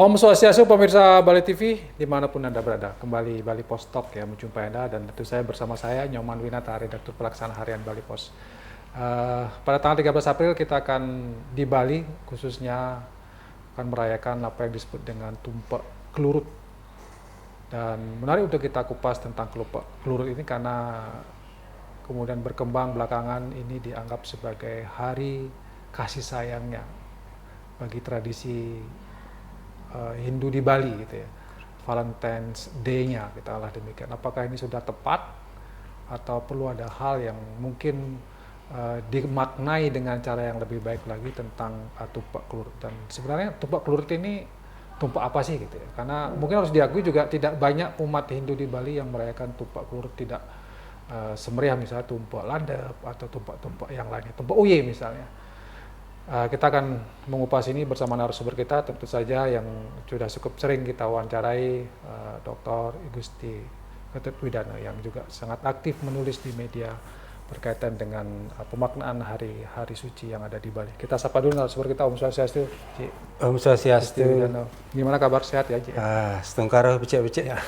Om Swastiastu pemirsa Bali TV dimanapun Anda berada. Kembali Bali Post Talk ya menjumpai Anda dan tentu saya bersama saya Nyoman Winata, Redaktur Pelaksana Harian Bali Post. Pada tanggal 13 April kita akan di Bali khususnya akan merayakan apa yang disebut dengan Tumpek Klurut. Dan menarik untuk kita kupas tentang Tumpek Klurut ini karena kemudian berkembang belakangan ini dianggap sebagai hari kasih sayangnya bagi tradisi Hindu di Bali gitu ya, Valentine's Day-nya kita lah demikian. Apakah ini sudah tepat atau perlu ada hal yang mungkin dimaknai dengan cara yang lebih baik lagi tentang Tumpek Klurut. Dan sebenarnya Tumpek Klurut ini tumpek apa sih gitu ya? Karena mungkin harus diakui juga tidak banyak umat Hindu di Bali yang merayakan Tumpek Klurut tidak semeriah misalnya tumpek landep atau tumpek-tumpek yang lainnya, tumpek uye misalnya. Kita akan mengupas ini bersama narasumber kita, tentu saja yang sudah cukup sering kita wawancarai, Dr. Igusti Ketut Widana yang juga sangat aktif menulis di media berkaitan dengan pemaknaan hari suci yang ada di Bali. Kita sapa dulu narasumber kita, Om Swastiastu. Om Swastiastu. Gimana kabar, sehat ya, Ci? Setengkara becek-becek. Ya.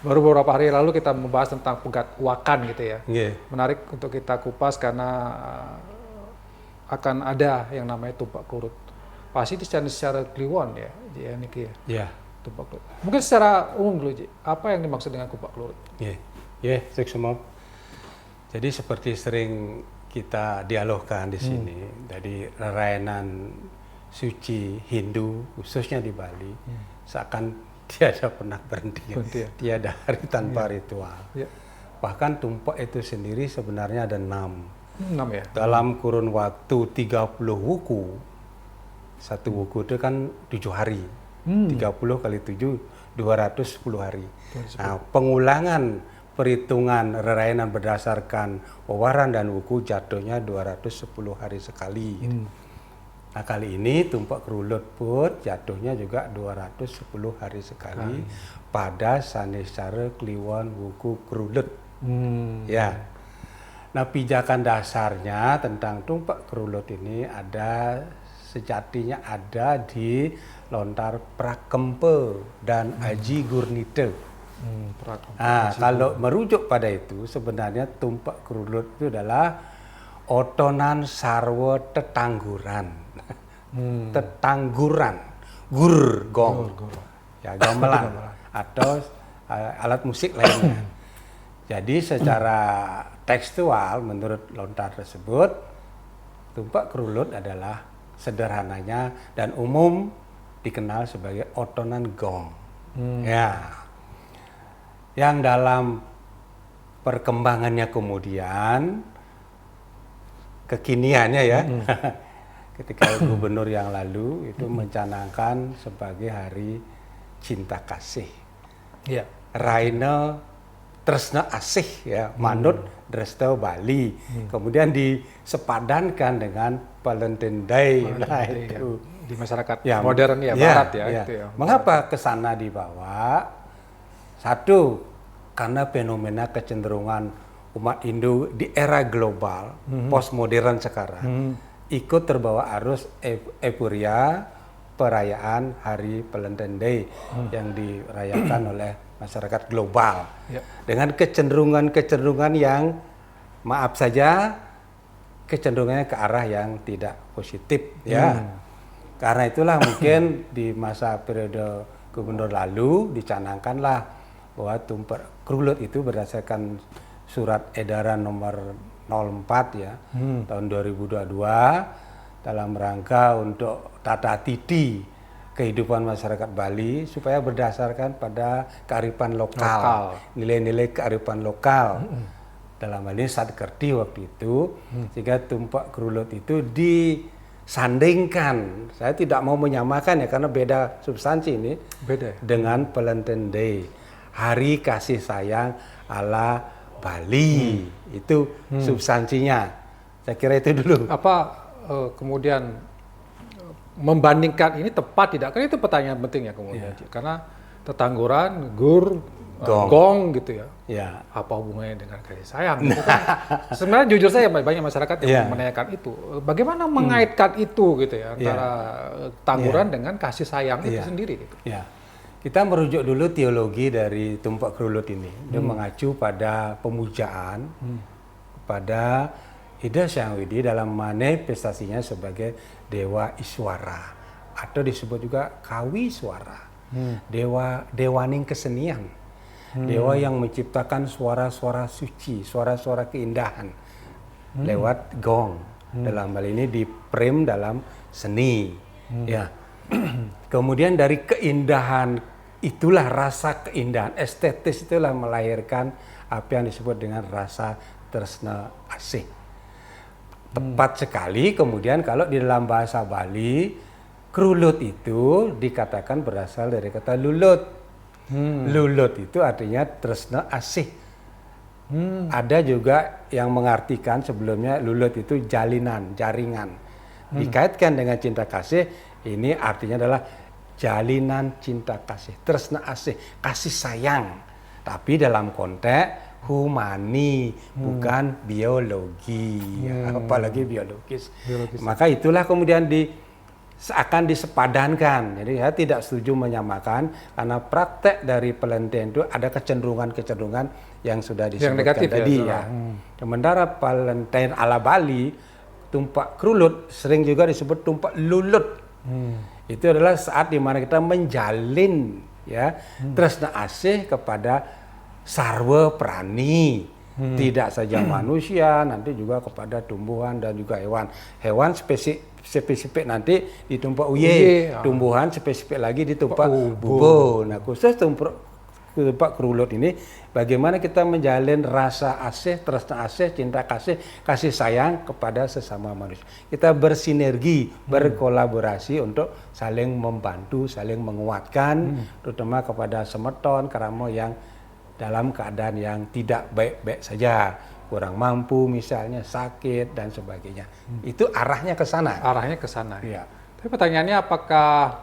Baru beberapa hari lalu kita membahas tentang pegat wakan gitu ya. Yeah. Menarik untuk kita kupas karena akan ada yang namanya Tumpek Klurut. Pasti secara kliwon ya, Niki ya. Yeah. Tumpek Klurut. Mungkin secara umum dulu, Ji, apa yang dimaksud dengan Tumpek Klurut? Semua. Jadi seperti sering kita dialogkan di sini, dari rerayanan suci Hindu khususnya di Bali, seakan tiada pernah berhenti, tiada hari tanpa ritual. Yeah. Bahkan tumpek itu sendiri sebenarnya ada 6 ya? Dalam kurun waktu 30 wuku, satu wuku itu kan 7 hari, 30 kali 7, 210 hari. Nah, pengulangan perhitungan rerayanan berdasarkan pewaran dan wuku jatuhnya 210 hari sekali. Nah, kali ini Tumpek Klurut pun jatuhnya juga 210 hari sekali pada Sanesara Kliwon Wuku Klurut. Ya. Nah, pijakan dasarnya tentang Tumpek Klurut ini sejatinya ada di lontar Prakempe dan Aji Gurnita. Kalau merujuk pada itu, sebenarnya Tumpek Klurut itu adalah otonan sarwa tetangguran. Tetangguran, gong. Ya, gamelan atau alat musik lainnya. Jadi secara tekstual menurut lontar tersebut, Tumpek Klurut adalah sederhananya dan umum dikenal sebagai otonan gong. Ya. Yang dalam perkembangannya kemudian kekiniannya ya, ketika gubernur yang lalu itu mencanangkan sebagai hari cinta kasih. Yeah. Raina Tresna Asih ya, manut Dresto Bali. Kemudian disepadankan dengan Valentine Day lah itu. Di masyarakat ya, modern ya, barat ya. Gitu ya. Mengapa ke sana dibawa? Satu, karena fenomena kecenderungan umat Hindu di era global, postmodern sekarang, ikut terbawa arus euforia perayaan Hari Valentine Day yang dirayakan oleh masyarakat global. Dengan kecenderungan yang, maaf saja, kecenderungannya ke arah yang tidak positif. Ya. Karena itulah mungkin di masa periode gubernur lalu dicanangkanlah bahwa Tumpek Klurut itu berdasarkan surat edaran nomor 04 ya, tahun 2022 dalam rangka untuk tata titi kehidupan masyarakat Bali supaya berdasarkan pada kearifan lokal. Nilai-nilai kearifan lokal. Dalam hal ini Satkerti waktu itu, sehingga Tumpek Klurut itu disandingkan. Saya tidak mau menyamakan ya karena beda substansi ini. Beda. Dengan Valentine Day. Hari kasih sayang ala Bali. Itu substansinya. Saya kira itu dulu. Apa kemudian membandingkan ini tepat tidak? Kan itu pertanyaan penting ya kemudian. Karena tetangguran, gong gitu ya. Ya. Apa hubungannya dengan kasih sayang? Gitu kan. Sebenarnya jujur saya banyak masyarakat yang menanyakan itu. Bagaimana mengaitkan itu gitu ya antara tangguran dengan kasih sayang itu sendiri gitu. Ya. Kita merujuk dulu teologi dari tumpak kerulut ini. Dia mengacu pada pemujaan pada Ida Hyang Widi dalam manifestasinya sebagai Dewa Iswara atau disebut juga Kawi Swara. Dewaning kesenian. Dewa yang menciptakan suara-suara suci, suara-suara keindahan lewat gong. Dalam hal ini di-frame dalam seni. Ya. Kemudian dari keindahan itulah rasa keindahan estetis itulah melahirkan apa yang disebut dengan rasa tresna asih. Tepat sekali. Kemudian kalau di dalam bahasa Bali, kerulut itu dikatakan berasal dari kata lulut. Lulut itu artinya tresna asih. Ada juga yang mengartikan sebelumnya lulut itu jalinan, jaringan. Dikaitkan dengan cinta kasih, ini artinya adalah jalinan cinta kasih, tresna asih, kasih sayang. Tapi dalam konteks humani, bukan biologi, apalagi biologis. Maka itulah kemudian akan disepadankan. Jadi saya tidak setuju menyamakan karena praktek dari pelentian itu ada kecenderungan-kecenderungan yang sudah disebutkan negatif tadi ya. Sementara pelentian ala Bali, tumpak kerulut sering juga disebut tumpak lulut. Itu adalah saat dimana kita menjalin ya tresna asih kepada sarwa prani, tidak saja manusia, nanti juga kepada tumbuhan dan juga hewan. Hewan spesifik nanti ditumpak uye, tumbuhan spesifik lagi ditumpak bubo. Nah khusus tumpak kerulut ini, bagaimana kita menjalin rasa asih, tresna asih, cinta kasih, kasih sayang kepada sesama manusia. Kita bersinergi, berkolaborasi untuk saling membantu, saling menguatkan, terutama kepada semeton, karamo yang dalam keadaan yang tidak baik-baik saja, kurang mampu misalnya, sakit dan sebagainya. Itu arahnya ke sana. Arahnya ke sana. Ya. Tapi pertanyaannya apakah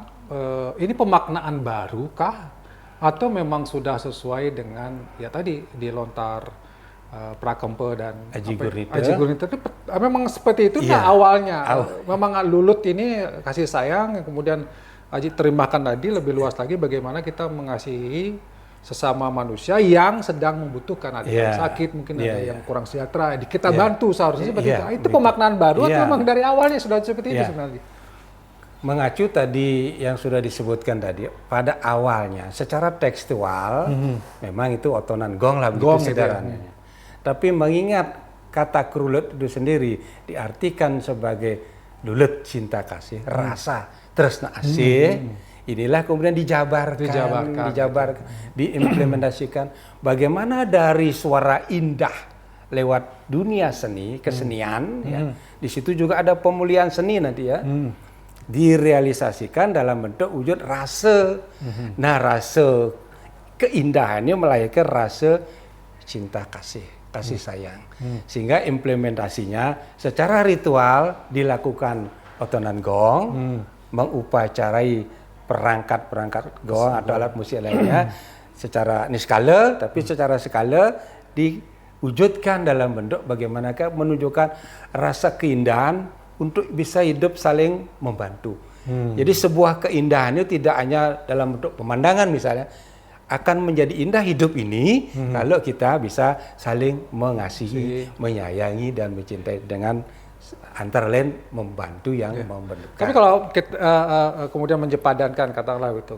ini pemaknaan baru kah? Atau memang sudah sesuai dengan ya tadi di lontar Prakempe dan Aji Gurnita itu memang seperti itu nah awalnya. Memang lulut ini kasih sayang, kemudian Aji terjemahkan tadi lebih luas lagi bagaimana kita mengasihi sesama manusia yang sedang membutuhkan, ada yang sakit, mungkin ada yang kurang sejahtera, kita bantu seharusnya seperti itu. Itu pemaknaan baru atau memang dari awalnya sudah seperti itu sebenarnya? Mengacu tadi yang sudah disebutkan tadi, pada awalnya secara tekstual memang itu otonan gong lah begitu sederhananya. Tapi mengingat kata kerulut itu sendiri diartikan sebagai lulut cinta kasih, rasa tresna asih. Inilah kemudian dijabarkan, diimplementasikan bagaimana dari suara indah lewat dunia seni, kesenian, ya. Di situ juga ada pemulihan seni nanti ya. Direalisasikan dalam bentuk wujud rasa. Nah, rasa keindahannya melahirkan rasa cinta kasih, kasih sayang. Sehingga implementasinya secara ritual dilakukan otonan gong, mengupacarai perangkat-perangkat gong atau alat musik lainnya secara niskala, tapi secara skala diwujudkan dalam bentuk bagaimanakah menunjukkan rasa keindahan untuk bisa hidup saling membantu. Jadi sebuah keindahan itu tidak hanya dalam bentuk pemandangan misalnya, akan menjadi indah hidup ini kalau kita bisa saling mengasihi, menyayangi dan mencintai dengan antara lain membantu yang membentukkan. Tapi kalau kita, kemudian menyepadankan katakanlah itu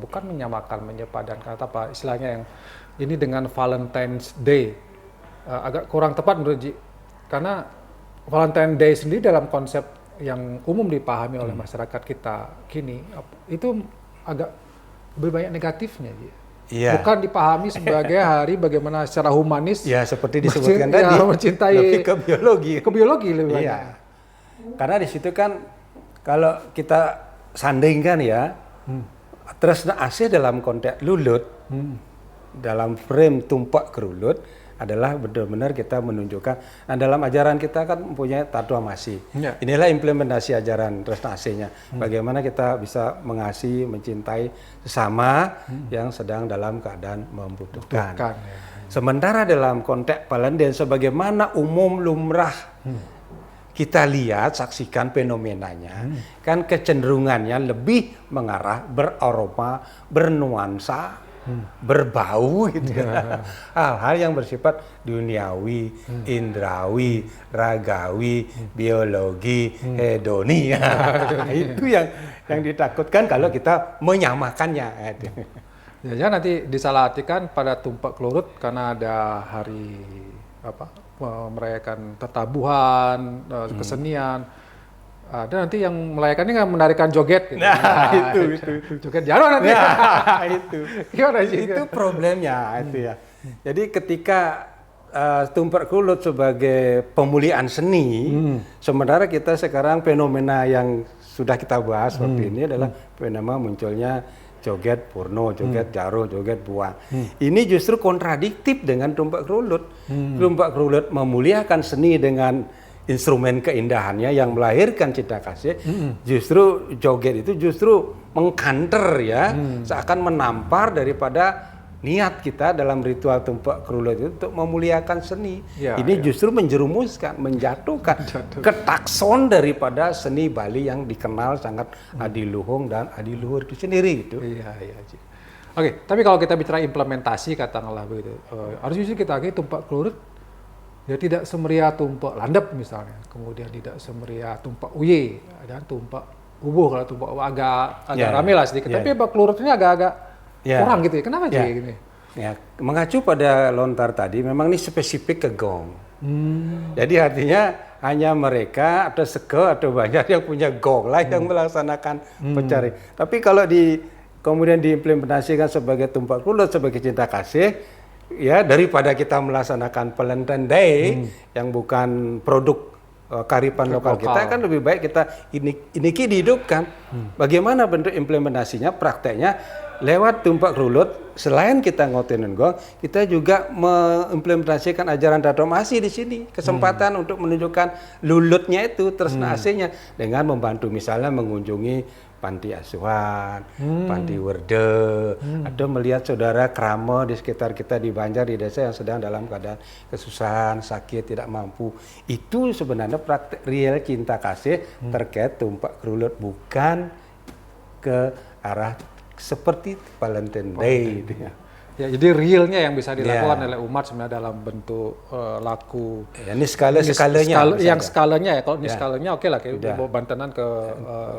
bukan menyamakan, menyepadankan apa istilahnya yang ini dengan Valentine's Day agak kurang tepat menurut Ji, karena Valentine Day sendiri dalam konsep yang umum dipahami oleh masyarakat kita kini itu agak lebih banyak negatifnya, Iya. Bukan dipahami sebagai hari bagaimana secara humanis. Ya seperti disebutkan tadi. Mencintai. Lebih ke biologi. Ke biologi lebih banyak. Iya. Karena di situ kan kalau kita sandingkan ya, tresna asih dalam konteks lulut, dalam frame tumpak kerulut adalah benar-benar kita menunjukkan. Nah, dalam ajaran kita kan mempunyai Tattwa Masi. Ya. Inilah implementasi ajaran Tresna Asih-nya. Bagaimana kita bisa mengasihi, mencintai sesama yang sedang dalam keadaan membutuhkan. Sementara dalam konteks Palenden sebagaimana umum lumrah kita lihat, saksikan fenomenanya, kan kecenderungannya lebih mengarah beraroma, bernuansa, berbau gitu ya. Hal-hal yang bersifat duniawi, indrawi, ragawi, biologi, hedoni. Itu yang ditakutkan kalau kita menyamakannya. Ya, nanti disalahartikan pada tumpak kelurut karena ada hari merayakan tetabuhan, kesenian. Ada nanti yang merayakannya nggak menarikan joget gitu. Nah, itu. Joget jaro nanti. Nah, itu. Gimana sih? Itu problemnya itu ya. Jadi ketika tumpak kelulut sebagai pemulihan seni, sementara kita sekarang fenomena yang sudah kita bahas seperti ini adalah fenomena munculnya joget purno, joget jaro, joget buang. Ini justru kontradiktif dengan tumpak kelulut. Tumpak kelulut memuliakan seni dengan instrumen keindahannya yang melahirkan cinta kasih. Justru joget itu justru mengkanter ya, seakan menampar daripada niat kita dalam ritual tumpak kerulut itu untuk memuliakan seni. Ini justru menjerumuskan, menjatuhkan ketakson daripada seni Bali yang dikenal sangat adiluhung dan adiluhur itu sendiri gitu. Iya. Oke, tapi kalau kita bicara implementasi katakanlah begitu, harus justru kita akui tumpak kelulut ya tidak semeriah tumpak landep misalnya, kemudian tidak semeriah tumpak uye, dan tumpak ubuh. Kalau tumpak ubuh agak rame lah sedikit, tapi kelulut ini agak-agak kurang gitu ya. Kenapa sih gini? Ya, mengacu pada lontar tadi, memang ini spesifik ke gong. Jadi artinya hanya mereka atau seke atau banyak yang punya gong lah yang melaksanakan pencari. Tapi kalau kemudian diimplementasikan sebagai tumpak kelulut, sebagai cinta kasih, ya daripada kita melaksanakan Palenten Day yang bukan produk kearifan lokal kita, kan lebih baik kita ini dihidupkan. Bagaimana bentuk implementasinya, prakteknya lewat tumpak kelulut. Selain kita ngotenin gong, kita juga mengimplementasikan ajaran Tattwa Masi di sini. Kesempatan untuk menunjukkan lulutnya itu, tresna asihnya, dengan membantu misalnya mengunjungi panti asuhan, panti werde, atau melihat saudara krama di sekitar kita di Banjar, di desa yang sedang dalam keadaan kesusahan, sakit, tidak mampu. Itu sebenarnya praktek real cinta kasih terkait tumpak kerulut, bukan ke arah seperti Palenten Day. Ya, jadi realnya yang bisa dilakukan oleh umat sebenarnya dalam bentuk laku. Ya, ini skalanya. Yang skalanya ya, kalau ini skalanya oke lah, kayak bawa bantenan ke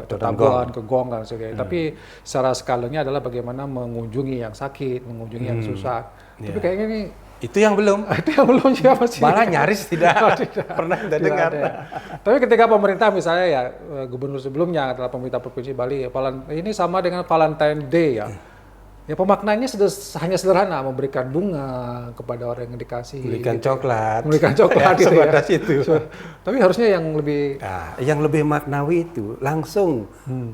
tetabuhan, ke gong dan sebagainya. Tapi secara skalanya adalah bagaimana mengunjungi yang sakit, mengunjungi yang susah. Tapi kayaknya ini itu yang belum. Itu yang belum siapa sih? Malah nyaris tidak pernah kita dengar. Tapi ketika pemerintah misalnya ya, gubernur sebelumnya adalah pemerintah Provinsi Bali, ini sama dengan Valentine Day ya. Ya pemaknanya hanya sederhana, memberikan bunga kepada orang yang dikasih, memberikan coklat gitu sebatas itu. Tapi harusnya yang lebih yang lebih maknawi itu langsung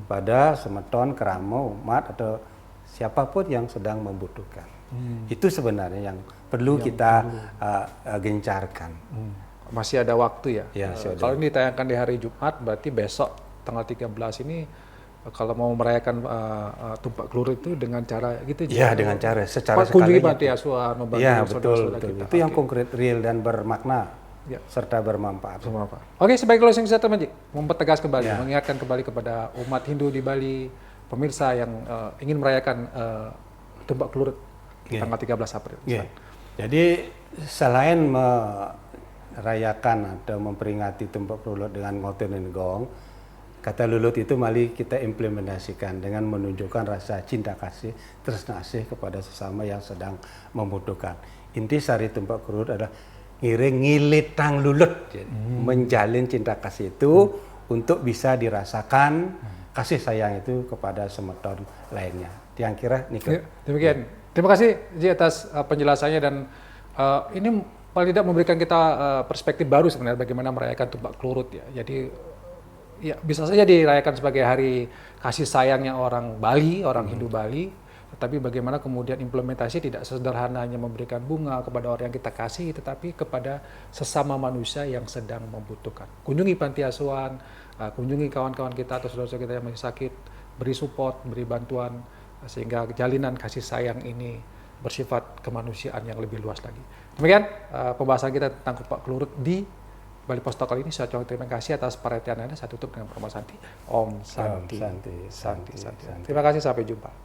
pada semeton, keramo, umat atau siapapun yang sedang membutuhkan. Itu sebenarnya yang perlu kita gencarkan. Masih ada waktu ya. Kalau ini ditayangkan di hari Jumat, berarti besok tanggal 13 ini kalau mau merayakan tumpak kelulut itu dengan cara gitu. Ya, dengan cara secara kunjungi panti asuhan, membantu saudara-saudara kita. Itu yang konkret, real dan bermakna serta bermanfaat. Oke, sebagai closing statement, mempertegas kembali, mengingatkan kembali kepada umat Hindu di Bali, pemirsa yang ingin merayakan tumpak kelulut tanggal 13 April. Jadi selain merayakan atau memperingati tumpak kelulut dengan ngotenin gong, kata lulut itu mari kita implementasikan dengan menunjukkan rasa cinta kasih, tresna asih kepada sesama yang sedang membutuhkan. Inti sari tumpak kelulut adalah ngilitang lulut, menjalin cinta kasih itu untuk bisa dirasakan kasih sayang itu kepada semeton lainnya. Yang kira Niko. Demikian. Terima kasih Ji atas penjelasannya, dan ini paling tidak memberikan kita perspektif baru sebenarnya bagaimana merayakan tumpak kelulut ya. Jadi ya bisa saja dirayakan sebagai hari kasih sayangnya orang Bali, orang Hindu Bali, tetapi bagaimana kemudian implementasi tidak sederhana hanya memberikan bunga kepada orang yang kita kasih, tetapi kepada sesama manusia yang sedang membutuhkan. Kunjungi panti asuhan, kunjungi kawan-kawan kita atau saudara-saudara kita yang masih sakit, beri support, beri bantuan, sehingga jalinan kasih sayang ini bersifat kemanusiaan yang lebih luas lagi. Demikian pembahasan kita tentang Kupak Kelurut di Bali Pos Talk kali ini. Saya ucapkan terima kasih atas perhatian Anda. Saya tutup dengan Om Santi. Om Santi. Santi. Terima kasih, sampai jumpa.